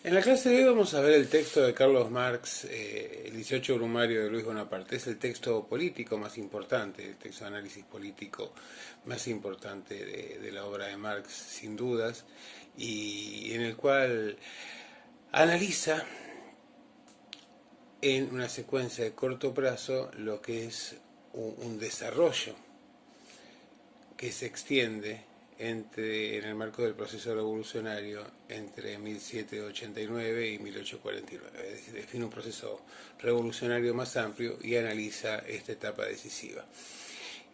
En la clase de hoy vamos a ver el texto de Carlos Marx, el 18 Brumario de Luis Bonaparte. Es el texto político más importante, el texto de análisis político más importante de la obra de Marx, sin dudas, y en el cual analiza en una secuencia de corto plazo lo que es un desarrollo que se extiende en el marco del proceso revolucionario entre 1789 y 1849. Es decir, define un proceso revolucionario más amplio y analiza esta etapa decisiva.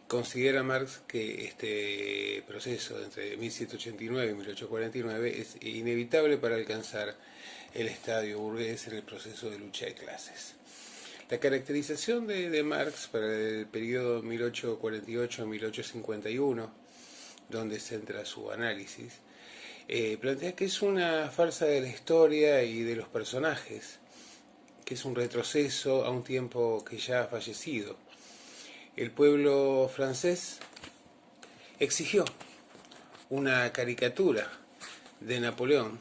Considera Marx que este proceso entre 1789 y 1849 es inevitable para alcanzar el estadio burgués en el proceso de lucha de clases. La caracterización de Marx para el periodo 1848-1851, donde centra su análisis, plantea que es una farsa de la historia y de los personajes, que es un retroceso a un tiempo que ya ha fallecido. El pueblo francés exigió una caricatura de Napoleón,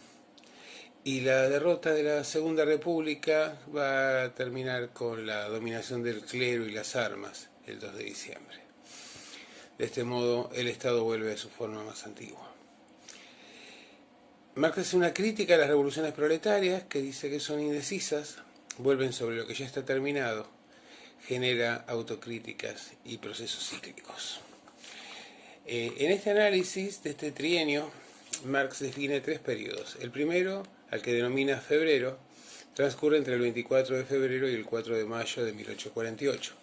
y la derrota de la Segunda República va a terminar con la dominación del clero y las armas el 2 de diciembre. De este modo, el Estado vuelve a su forma más antigua. Marx hace una crítica a las revoluciones proletarias, que dice que son indecisas, vuelven sobre lo que ya está terminado, genera autocríticas y procesos cíclicos. En este análisis de este trienio, Marx define tres periodos. El primero, al que denomina febrero, transcurre entre el 24 de febrero y el 4 de mayo de 1848.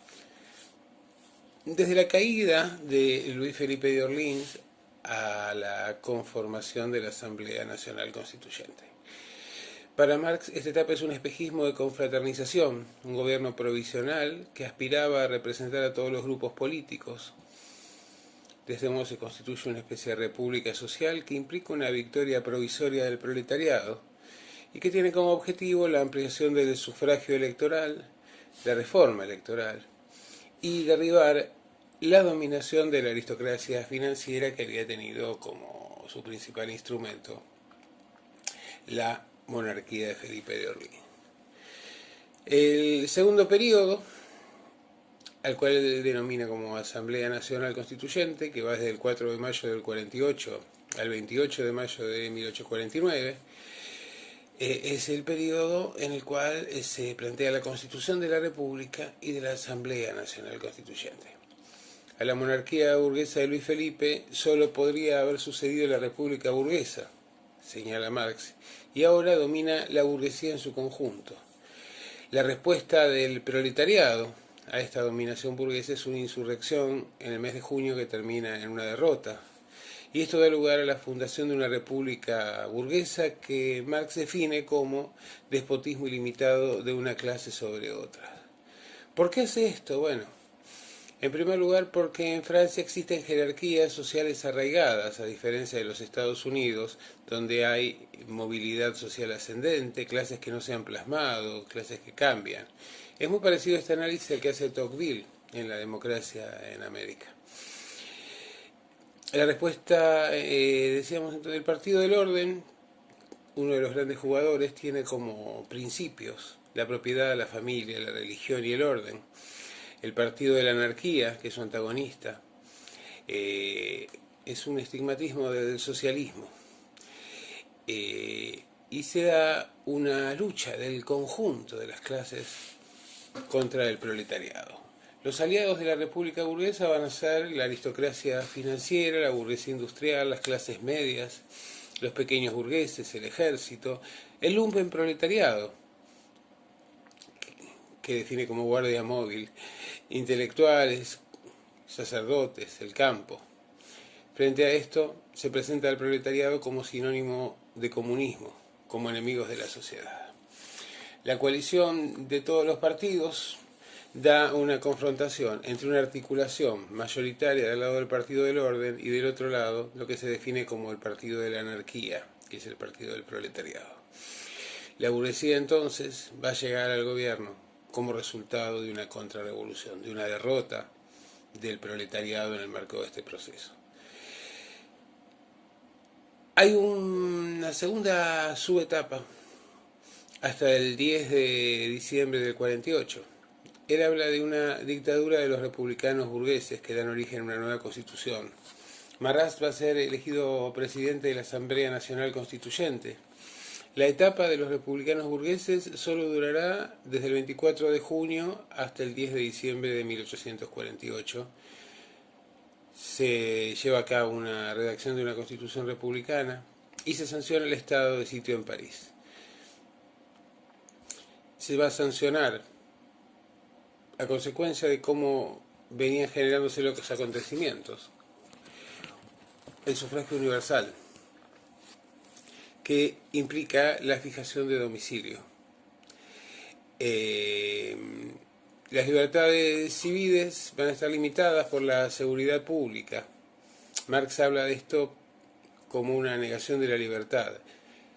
Desde la caída de Luis Felipe de Orleans a la conformación de la Asamblea Nacional Constituyente. Para Marx, esta etapa es un espejismo de confraternización, un gobierno provisional que aspiraba a representar a todos los grupos políticos. De este modo se constituye una especie de república social que implica una victoria provisoria del proletariado y que tiene como objetivo la ampliación del sufragio electoral, la reforma electoral, y derribar la dominación de la aristocracia financiera que había tenido como su principal instrumento la monarquía de Felipe de Orleans. El segundo periodo, al cual él denomina como Asamblea Nacional Constituyente, que va desde el 4 de mayo del 48 al 28 de mayo de 1849, es el periodo en el cual se plantea la Constitución de la República y de la Asamblea Nacional Constituyente. A la monarquía burguesa de Luis Felipe solo podría haber sucedido la República burguesa, señala Marx, y ahora domina la burguesía en su conjunto. La respuesta del proletariado a esta dominación burguesa es una insurrección en el mes de junio que termina en una derrota. Y esto da lugar a la fundación de una república burguesa que Marx define como despotismo ilimitado de una clase sobre otra. ¿Por qué hace esto? Bueno, en primer lugar porque en Francia existen jerarquías sociales arraigadas, a diferencia de los Estados Unidos, donde hay movilidad social ascendente, clases que no se han plasmado, clases que cambian. Es muy parecido a este análisis al que hace Tocqueville en La democracia en América. La respuesta, decíamos, del Partido del Orden, uno de los grandes jugadores, tiene como principios la propiedad, la familia, la religión y el orden. El Partido de la Anarquía, que es su antagonista, es un estigmatismo del socialismo. Y se da una lucha del conjunto de las clases contra el proletariado. Los aliados de la República Burguesa van a ser la aristocracia financiera, la burguesía industrial, las clases medias, los pequeños burgueses, el ejército, el lumpen proletariado, que define como guardia móvil, intelectuales, sacerdotes, el campo. Frente a esto, se presenta al proletariado como sinónimo de comunismo, como enemigos de la sociedad. La coalición de todos los partidos da una confrontación entre una articulación mayoritaria del lado del Partido del Orden y del otro lado lo que se define como el Partido de la Anarquía, que es el Partido del Proletariado. La burguesía entonces va a llegar al gobierno como resultado de una contrarrevolución, de una derrota del proletariado en el marco de este proceso. Hay una segunda subetapa hasta el 10 de diciembre del 48. Él habla de una dictadura de los republicanos burgueses que dan origen a una nueva constitución. Marrast va a ser elegido presidente de la Asamblea Nacional Constituyente. La etapa de los republicanos burgueses solo durará desde el 24 de junio hasta el 10 de diciembre de 1848. Se lleva a cabo una redacción de una constitución republicana y se sanciona el estado de sitio en París. Se va a sancionar a consecuencia de cómo venían generándose los acontecimientos. El sufragio universal, que implica la fijación de domicilio. Las libertades civiles van a estar limitadas por la seguridad pública. Marx habla de esto como una negación de la libertad.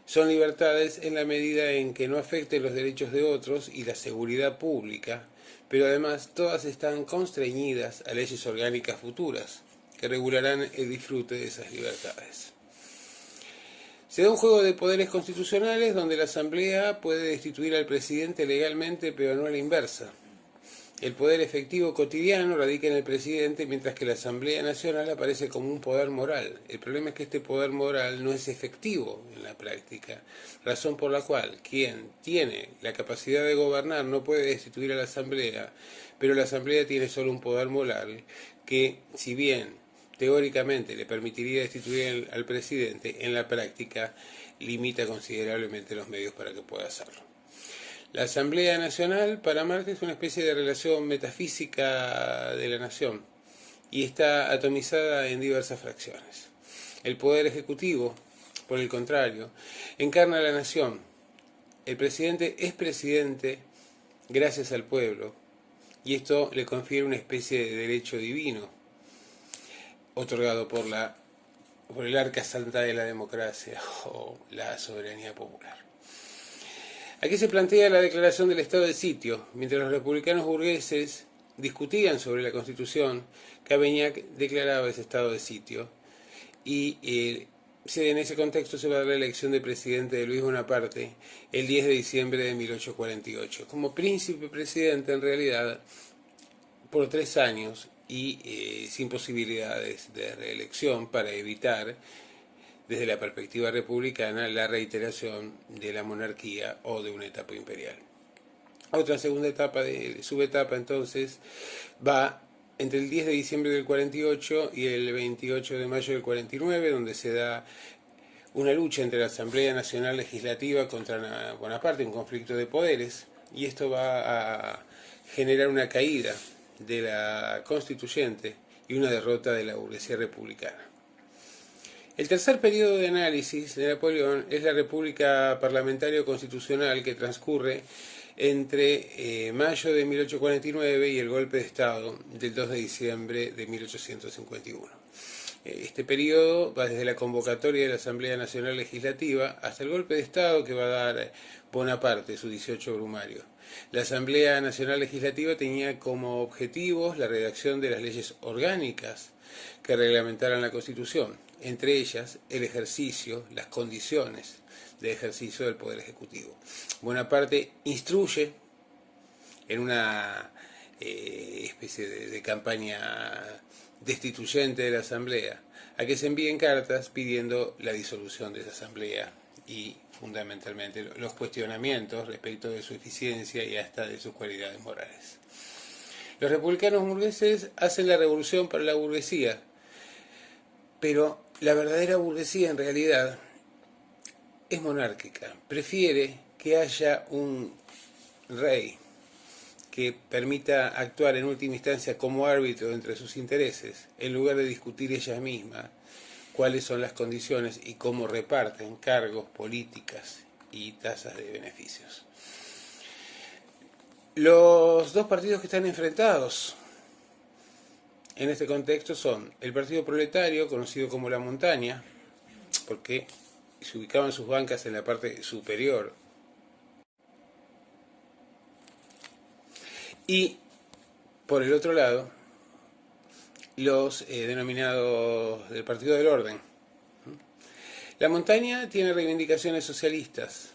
Son libertades en la medida en que no afecten los derechos de otros y la seguridad pública, pero además todas están constreñidas a leyes orgánicas futuras que regularán el disfrute de esas libertades. Se da un juego de poderes constitucionales donde la Asamblea puede destituir al presidente legalmente, pero no a la inversa. El poder efectivo cotidiano radica en el presidente, mientras que la Asamblea Nacional aparece como un poder moral. El problema es que este poder moral no es efectivo en la práctica, razón por la cual quien tiene la capacidad de gobernar no puede destituir a la Asamblea, pero la Asamblea tiene solo un poder moral que, si bien teóricamente le permitiría destituir al presidente, en la práctica limita considerablemente los medios para que pueda hacerlo. La Asamblea Nacional para Marx es una especie de relación metafísica de la nación y está atomizada en diversas fracciones. El poder ejecutivo, por el contrario, encarna a la nación. El presidente es presidente gracias al pueblo y esto le confiere una especie de derecho divino otorgado por el arca santa de la democracia o la soberanía popular. Aquí se plantea la declaración del estado de sitio. Mientras los republicanos burgueses discutían sobre la Constitución, Cavaignac declaraba ese estado de sitio y en ese contexto se va a dar la elección de presidente de Luis Bonaparte el 10 de diciembre de 1848. Como príncipe presidente, en realidad, por 3 años y sin posibilidades de reelección para evitar, desde la perspectiva republicana, la reiteración de la monarquía o de una etapa imperial. Otra segunda etapa, subetapa entonces, va entre el 10 de diciembre del 48 y el 28 de mayo del 49, donde se da una lucha entre la Asamblea Nacional Legislativa contra Bonaparte, un conflicto de poderes, y esto va a generar una caída de la constituyente y una derrota de la burguesía republicana. El tercer periodo de análisis de Napoleón es la República Parlamentaria Constitucional que transcurre entre mayo de 1849 y el golpe de Estado del 2 de diciembre de 1851. Este periodo va desde la convocatoria de la Asamblea Nacional Legislativa hasta el golpe de Estado que va a dar Bonaparte, su 18 brumario. La Asamblea Nacional Legislativa tenía como objetivos la redacción de las leyes orgánicas que reglamentaran la Constitución, entre ellas el ejercicio, las condiciones de ejercicio del Poder Ejecutivo. Bonaparte instruye en una especie de campaña destituyente de la Asamblea a que se envíen cartas pidiendo la disolución de esa Asamblea y fundamentalmente los cuestionamientos respecto de su eficiencia y hasta de sus cualidades morales. Los republicanos burgueses hacen la revolución para la burguesía, pero la verdadera burguesía en realidad es monárquica. Prefiere que haya un rey que permita actuar en última instancia como árbitro entre sus intereses, en lugar de discutir ella misma cuáles son las condiciones y cómo reparten cargos, políticas y tasas de beneficios. Los dos partidos que están enfrentados en este contexto son el Partido Proletario, conocido como La Montaña, porque se ubicaban sus bancas en la parte superior, y por el otro lado los denominados del Partido del Orden. La Montaña tiene reivindicaciones socialistas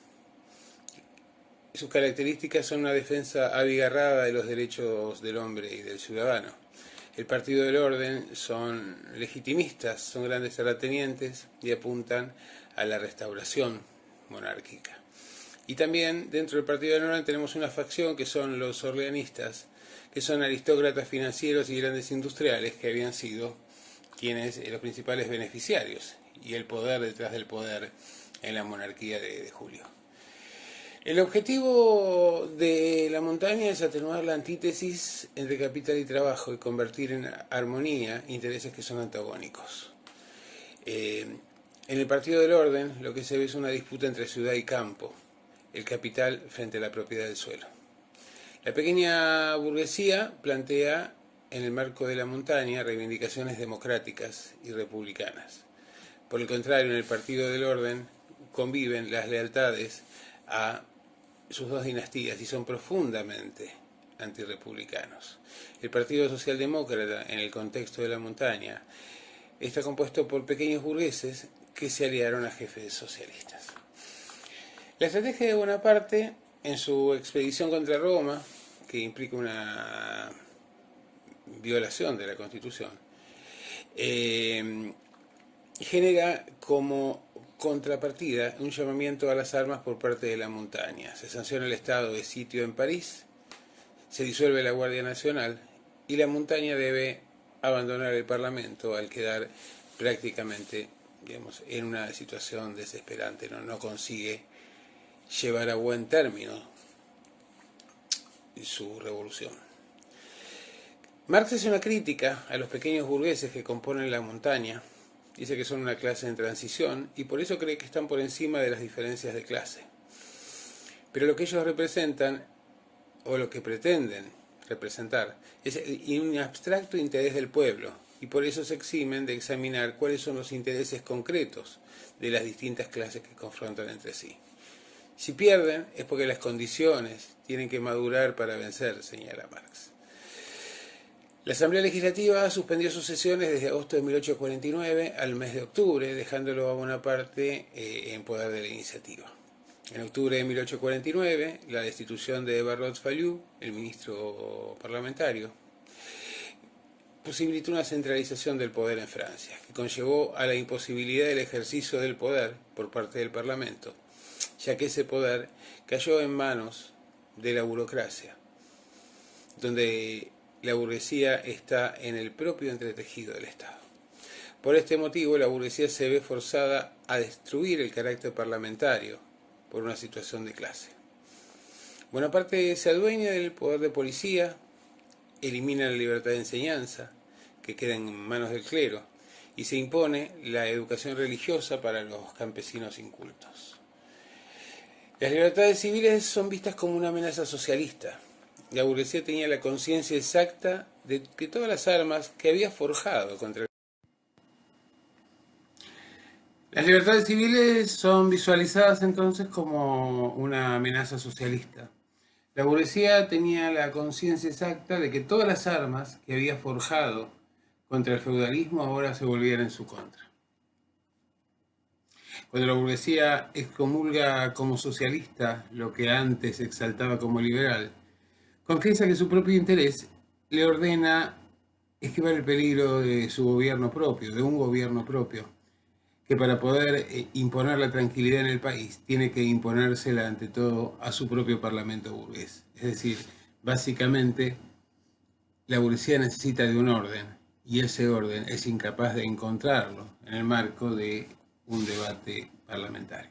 sus características son una defensa abigarrada de los derechos del hombre y del ciudadano. El Partido del Orden son legitimistas, son grandes terratenientes y apuntan a la restauración monárquica. Y también dentro del Partido del Orden tenemos una facción que son los orleanistas, que son aristócratas financieros y grandes industriales que habían sido los principales beneficiarios y el poder detrás del poder en la monarquía de Julio. El objetivo de la montaña es atenuar la antítesis entre capital y trabajo y convertir en armonía intereses que son antagónicos. En el Partido del Orden lo que se ve es una disputa entre ciudad y campo, el capital frente a la propiedad del suelo. La pequeña burguesía plantea en el marco de la montaña reivindicaciones democráticas y republicanas. Por el contrario, en el Partido del Orden conviven las lealtades a sus dos dinastías y son profundamente antirrepublicanos. El Partido Socialdemócrata, en el contexto de la montaña, está compuesto por pequeños burgueses que se aliaron a jefes socialistas. La estrategia de Bonaparte, en su expedición contra Roma, que implica una violación de la Constitución, genera como contrapartida un llamamiento a las armas por parte de la montaña. Se sanciona el estado de sitio en París, se disuelve la Guardia Nacional y la montaña debe abandonar el Parlamento al quedar prácticamente, digamos, en una situación desesperante, no consigue llevar a buen término su revolución. Marx hace una crítica a los pequeños burgueses que componen la montaña. Dice que son una clase en transición y por eso cree que están por encima de las diferencias de clase. Pero lo que ellos representan, o lo que pretenden representar, es un abstracto interés del pueblo y por eso se eximen de examinar cuáles son los intereses concretos de las distintas clases que confrontan entre sí. Si pierden es porque las condiciones tienen que madurar para vencer, señala Marx. La Asamblea Legislativa suspendió sus sesiones desde agosto de 1849 al mes de octubre, dejándolo a Bonaparte en poder de la iniciativa. En octubre de 1849, la destitución de Barrot-Fallou, el ministro parlamentario, posibilitó una centralización del poder en Francia, que conllevó a la imposibilidad del ejercicio del poder por parte del Parlamento, ya que ese poder cayó en manos de la burocracia, donde la burguesía está en el propio entretejido del Estado. Por este motivo, la burguesía se ve forzada a destruir el carácter parlamentario por una situación de clase. Bonaparte se adueña del poder de policía, elimina la libertad de enseñanza, que queda en manos del clero, y se impone la educación religiosa para los campesinos incultos. Las libertades civiles son vistas como una amenaza socialista. La burguesía tenía la conciencia exacta de que todas las armas que había forjado contra las libertades civiles son visualizadas entonces como una amenaza socialista. La burguesía tenía la conciencia exacta de que todas las armas que había forjado contra el feudalismo ahora se volvían en su contra. Cuando la burguesía excomulga como socialista lo que antes exaltaba como liberal, confiesa que su propio interés le ordena esquivar el peligro de su gobierno propio, de un gobierno propio, que para poder imponer la tranquilidad en el país tiene que imponérsela ante todo a su propio parlamento burgués. Es decir, básicamente la burguesía necesita de un orden y ese orden es incapaz de encontrarlo en el marco de un debate parlamentario.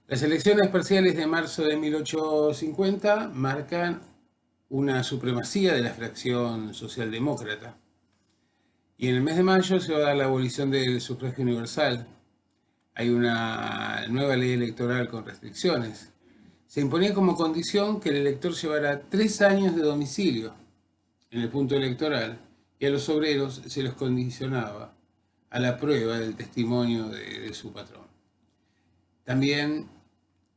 Las elecciones parciales de marzo de 1850 marcan una supremacía de la fracción socialdemócrata. Y en el mes de mayo se va a dar la abolición del sufragio universal. Hay una nueva ley electoral con restricciones. Se imponía como condición que el elector llevara 3 años de domicilio en el punto electoral y a los obreros se los condicionaba a la prueba del testimonio de su patrón. También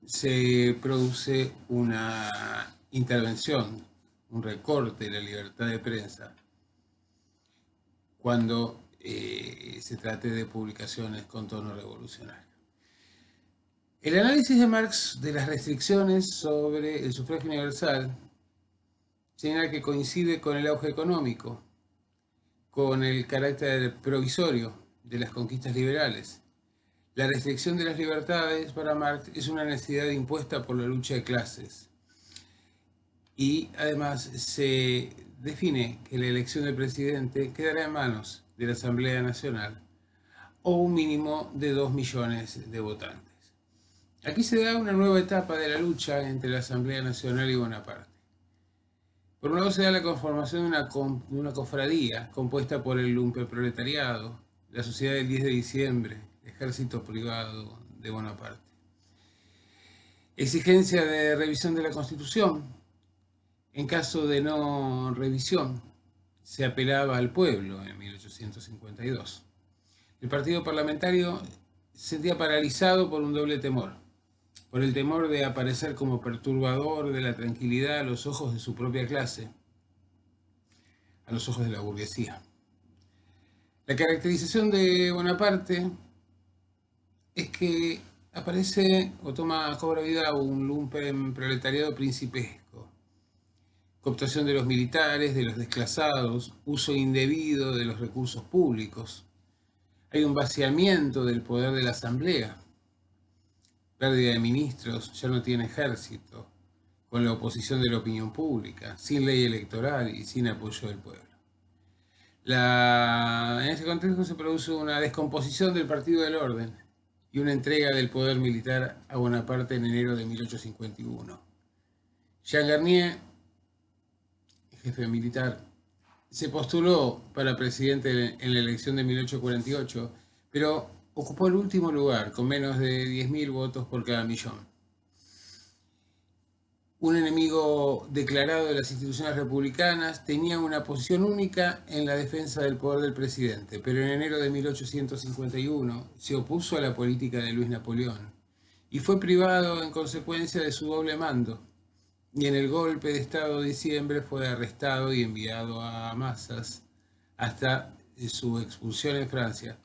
se produce una intervención, un recorte de la libertad de prensa cuando se trate de publicaciones con tono revolucionario. El análisis de Marx de las restricciones sobre el sufragio universal señala que coincide con el auge económico, con el carácter provisorio de las conquistas liberales. La restricción de las libertades para Marx es una necesidad impuesta por la lucha de clases y además se define que la elección del presidente quedará en manos de la Asamblea Nacional o un mínimo de 2 millones de votantes. Aquí se da una nueva etapa de la lucha entre la Asamblea Nacional y Bonaparte. Por un lado se da la conformación de una cofradía compuesta por el lumpenproletariado, la Sociedad del 10 de diciembre, el ejército privado de Bonaparte. Exigencia de revisión de la Constitución. En caso de no revisión, se apelaba al pueblo en 1852. El partido parlamentario se sentía paralizado por un doble temor. Por el temor de aparecer como perturbador de la tranquilidad a los ojos de su propia clase, a los ojos de la burguesía. La caracterización de Bonaparte es que aparece o cobra vida un lumpen proletariado principesco, cooptación de los militares, de los desclasados, uso indebido de los recursos públicos. Hay un vaciamiento del poder de la Asamblea, pérdida de ministros, ya no tiene ejército, con la oposición de la opinión pública, sin ley electoral y sin apoyo del pueblo. En ese contexto se produce una descomposición del Partido del Orden y una entrega del poder militar a Bonaparte en enero de 1851. Jean Garnier, jefe militar, se postuló para presidente en la elección de 1848, pero ocupó el último lugar con menos de 10.000 votos por cada millón. Un enemigo declarado de las instituciones republicanas, tenía una posición única en la defensa del poder del presidente, pero en enero de 1851 se opuso a la política de Luis Napoleón y fue privado en consecuencia de su doble mando. Y en el golpe de Estado de diciembre fue arrestado y enviado a masas hasta su expulsión en Francia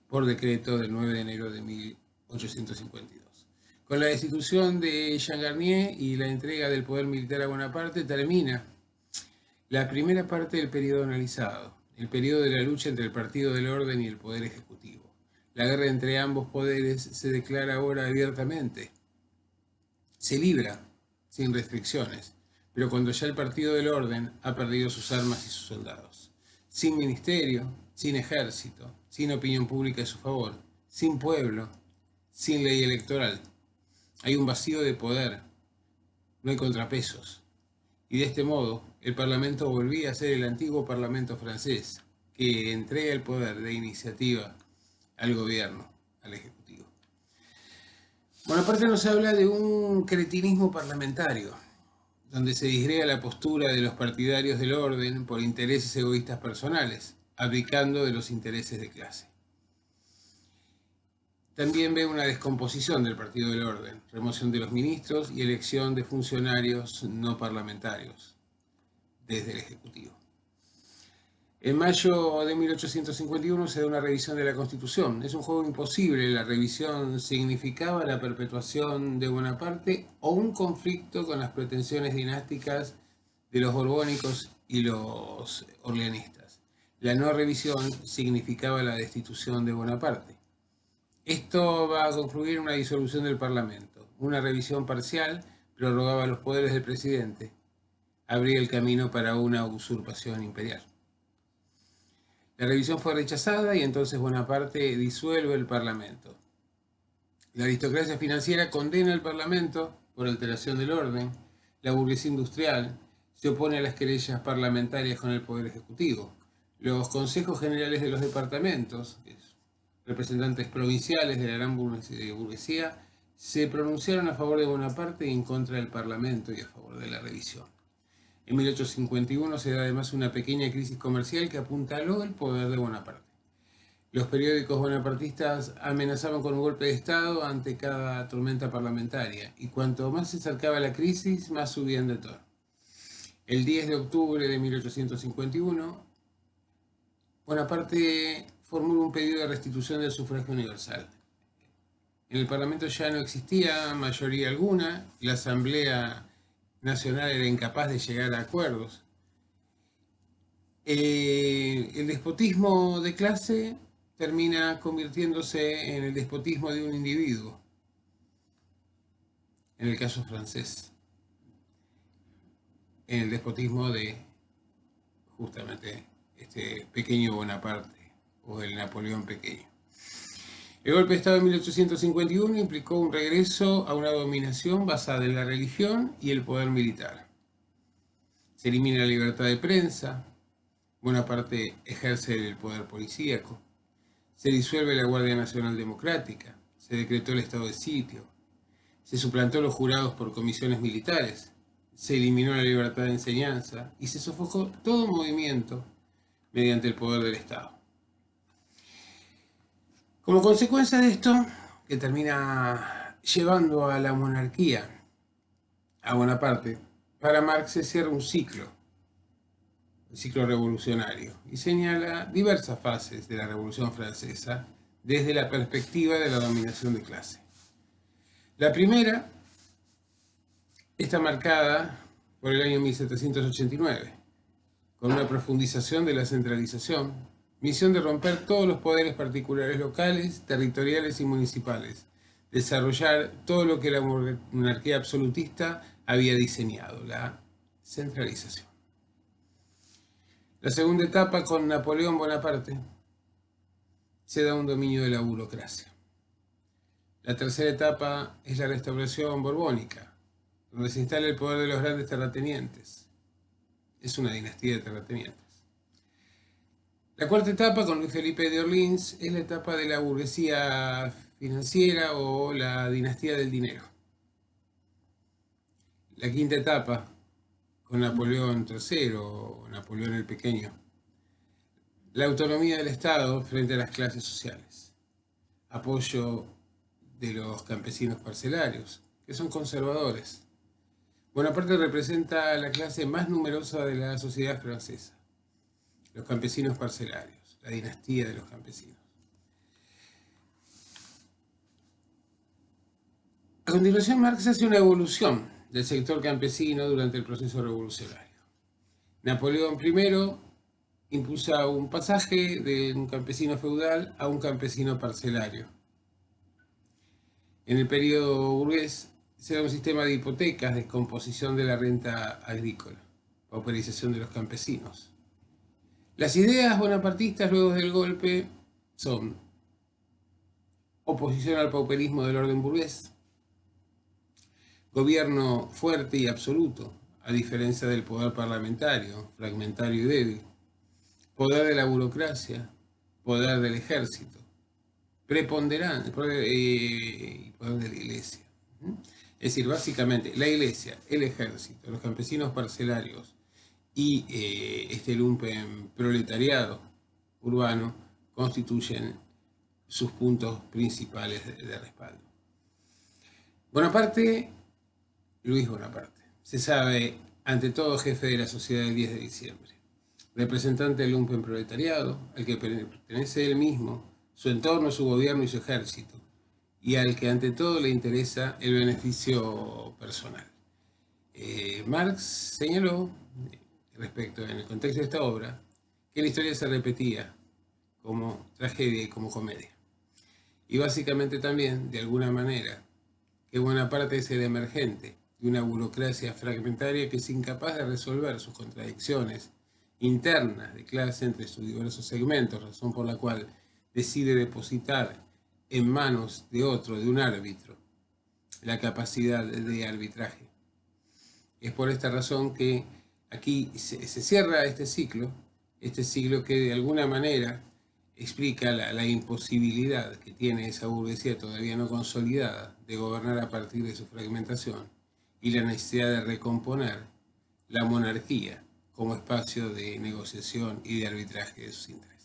por decreto del 9 de enero de 1852. Con la destitución de Jean Garnier y la entrega del poder militar a Bonaparte termina la primera parte del periodo analizado, el periodo de la lucha entre el Partido del Orden y el Poder Ejecutivo. La guerra entre ambos poderes se declara ahora abiertamente. Se libra sin restricciones, pero cuando ya el Partido del Orden ha perdido sus armas y sus soldados. Sin ministerio, sin ejército, sin opinión pública a su favor, sin pueblo, sin ley electoral. Hay un vacío de poder, no hay contrapesos. Y de este modo, el Parlamento volvía a ser el antiguo Parlamento francés, que entrega el poder de iniciativa al gobierno, al Ejecutivo. Bonaparte nos habla de un cretinismo parlamentario, donde se disgrega la postura de los partidarios del orden por intereses egoístas personales, abdicando de los intereses de clase. También ve una descomposición del Partido del Orden, remoción de los ministros y elección de funcionarios no parlamentarios desde el Ejecutivo. En mayo de 1851 se da una revisión de la Constitución. Es un juego imposible. La revisión significaba la perpetuación de Bonaparte o un conflicto con las pretensiones dinásticas de los borbónicos y los orleanistas. La no revisión significaba la destitución de Bonaparte. Esto va a concluir en una disolución del Parlamento. Una revisión parcial prorrogaba los poderes del presidente. Abría el camino para una usurpación imperial. La revisión fue rechazada y entonces Bonaparte disuelve el Parlamento. La aristocracia financiera condena al Parlamento por alteración del orden. La burguesía industrial se opone a las querellas parlamentarias con el Poder Ejecutivo. Los consejos generales de los departamentos, representantes provinciales de la gran burguesía, se pronunciaron a favor de Bonaparte y en contra del Parlamento y a favor de la revisión. En 1851 se da además una pequeña crisis comercial que apuntaló el poder de Bonaparte. Los periódicos bonapartistas amenazaban con un golpe de Estado ante cada tormenta parlamentaria, y cuanto más se acercaba la crisis, más subían de tono. El 10 de octubre de 1851, Bonaparte formula un pedido de restitución del sufragio universal. En el Parlamento ya no existía mayoría alguna, la Asamblea Nacional era incapaz de llegar a acuerdos. El despotismo de clase termina convirtiéndose en el despotismo de un individuo, en el caso francés, en el despotismo de justamente este pequeño Bonaparte o el Napoleón pequeño. El golpe de Estado de 1851 implicó un regreso a una dominación basada en la religión y el poder militar. Se elimina la libertad de prensa, Bonaparte ejerce el poder policíaco, se disuelve la Guardia Nacional Democrática, se decretó el estado de sitio, se suplantó los jurados por comisiones militares, se eliminó la libertad de enseñanza y se sofocó todo movimiento mediante el poder del Estado. Como consecuencia de esto, que termina llevando a la monarquía, a Bonaparte, para Marx se cierra un ciclo, el ciclo revolucionario, y señala diversas fases de la Revolución Francesa desde la perspectiva de la dominación de clase. La primera está marcada por el año 1789, con una profundización de la centralización, misión de romper todos los poderes particulares locales, territoriales y municipales, desarrollar todo lo que la monarquía absolutista había diseñado, la centralización. La segunda etapa, con Napoleón Bonaparte, se da un dominio de la burocracia. La tercera etapa es la restauración borbónica, donde se instala el poder de los grandes terratenientes. Es una dinastía de terratenientes. La cuarta etapa, con Luis Felipe de Orleans, es la etapa de la burguesía financiera o la dinastía del dinero. La quinta etapa, con Napoleón III o Napoleón el Pequeño, la autonomía del Estado frente a las clases sociales, apoyo de los campesinos parcelarios, que son conservadores. Bonaparte representa a la clase más numerosa de la sociedad francesa, los campesinos parcelarios, la dinastía de los campesinos. A continuación, Marx hace una evolución del sector campesino durante el proceso revolucionario. Napoleón I impulsa un pasaje de un campesino feudal a un campesino parcelario. En el periodo burgués se da un sistema de hipotecas, descomposición de la renta agrícola, pauperización de los campesinos. Las ideas bonapartistas luego del golpe son oposición al pauperismo del orden burgués, gobierno fuerte y absoluto, a diferencia del poder parlamentario, fragmentario y débil, poder de la burocracia, poder del ejército, preponderante, poder de la iglesia. Es decir, básicamente la iglesia, el ejército, los campesinos parcelarios y este lumpen proletariado urbano constituyen sus puntos principales de respaldo. Bonaparte, Luis Bonaparte, se sabe ante todo jefe de la sociedad del 10 de diciembre, representante del lumpen proletariado, al que pertenece él mismo, su entorno, su gobierno y su ejército, y al que ante todo le interesa el beneficio personal. Marx señaló, respecto en el contexto de esta obra, que la historia se repetía como tragedia y como comedia. Y básicamente también, de alguna manera, que buena parte es el emergente de una burocracia fragmentaria que es incapaz de resolver sus contradicciones internas de clase entre sus diversos segmentos, razón por la cual decide depositar en manos de otro, de un árbitro, la capacidad de arbitraje. Es por esta razón que aquí se cierra este ciclo que de alguna manera explica la imposibilidad que tiene esa burguesía todavía no consolidada de gobernar a partir de su fragmentación y la necesidad de recomponer la monarquía como espacio de negociación y de arbitraje de sus intereses.